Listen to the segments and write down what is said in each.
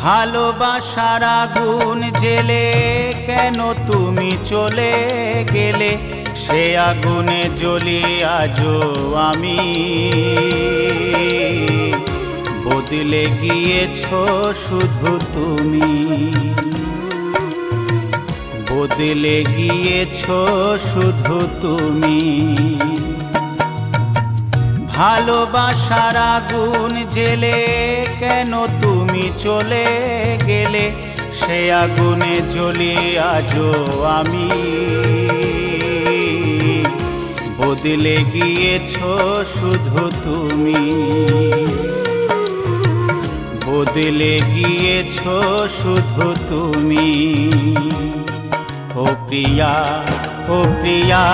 ভালোবাসার আগুন জেলে কেন তুমি চলে গেলে, সে আগুনে জ্বলি আজও আমি। বদলে গিয়েছো শুধু তুমি, বদলে গিয়েছো শুধু তুমি। ভালোবাসার আগুন জেলে কেন তুমি চলে গেলে, সে আগুনে জ্বলি আজও আমি। বদলে গিয়েছো শুধু তুমি, বদলে গিয়েছো শুধু তুমি। ও প্রিয়া, ও প্রিয়া,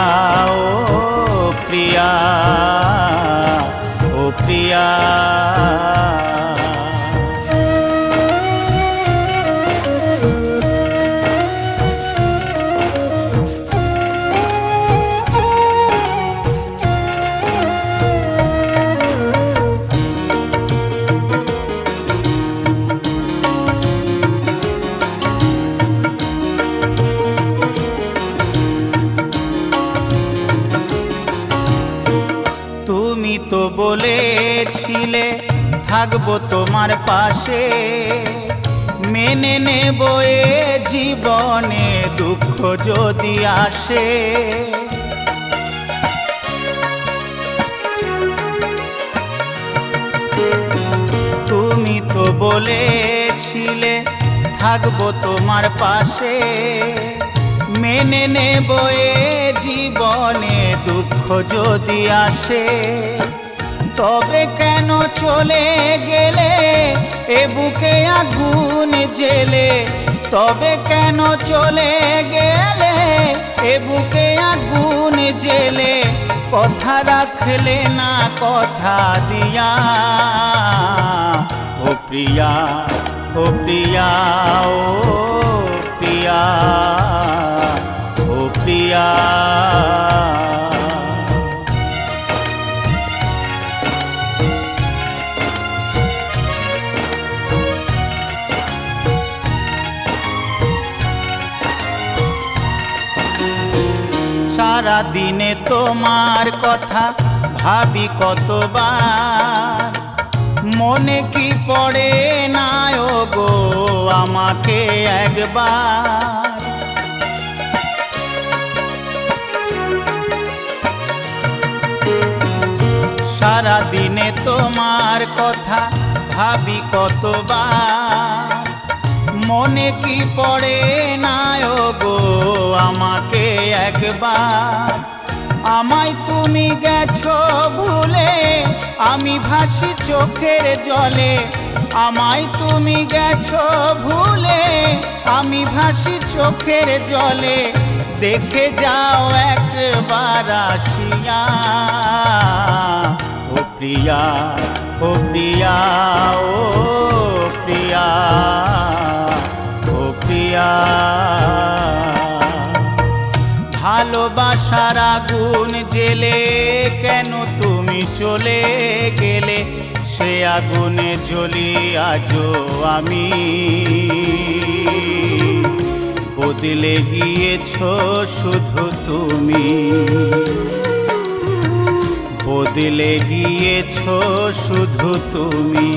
ও প্রিয়া, ও প্রিয়া। তুমি তো বলেছিলে থাকবো তোমার পাশে, মেনে নেব এ জীবনে দুঃখ যদি আসে। তুমি তো বলেছিলে থাকবো তোমার পাশে, মেনে নেব এ জীবনে দুঃখ যদি আসে। তবে কেন চলে গেলে এ বুকে আগুন জেলে, তবে কেন চলে গেলে এ বুকে আগুন জেলে। কথা রাখলে না কথা দিয়া, ও প্রিয়া, ও প্রিয়া, ও প্রিয়া, ও প্রিয়া। সারা দিনে তোমার কথা ভাবি কতবার, মনে কি পড়ে না ও গো আমাকে একবার। সারা দিনে তোমার কথা ভাবি কতবার, মনে কি পড়ে না ও গো আমাকে একবার। আমায় তুমি গেছো ভুলে, আমি ভাসি চোখের জলে। আমায় তুমি গেছো ভুলে, আমি ভাসি চোখের জলে। দেখে যাও একবার আসিয়া, ও প্রিয়া, ও প্রিয়া, ও প্রিয়া, ও প্রিয়া। ভালোবাসার আগুন জেলে কেন তুমি চলে গেলে, সে আগুনে জ্বলি আজও আমি। বদলে গিয়েছো শুধু তুমি, বদলে গিয়েছো শুধু তুমি।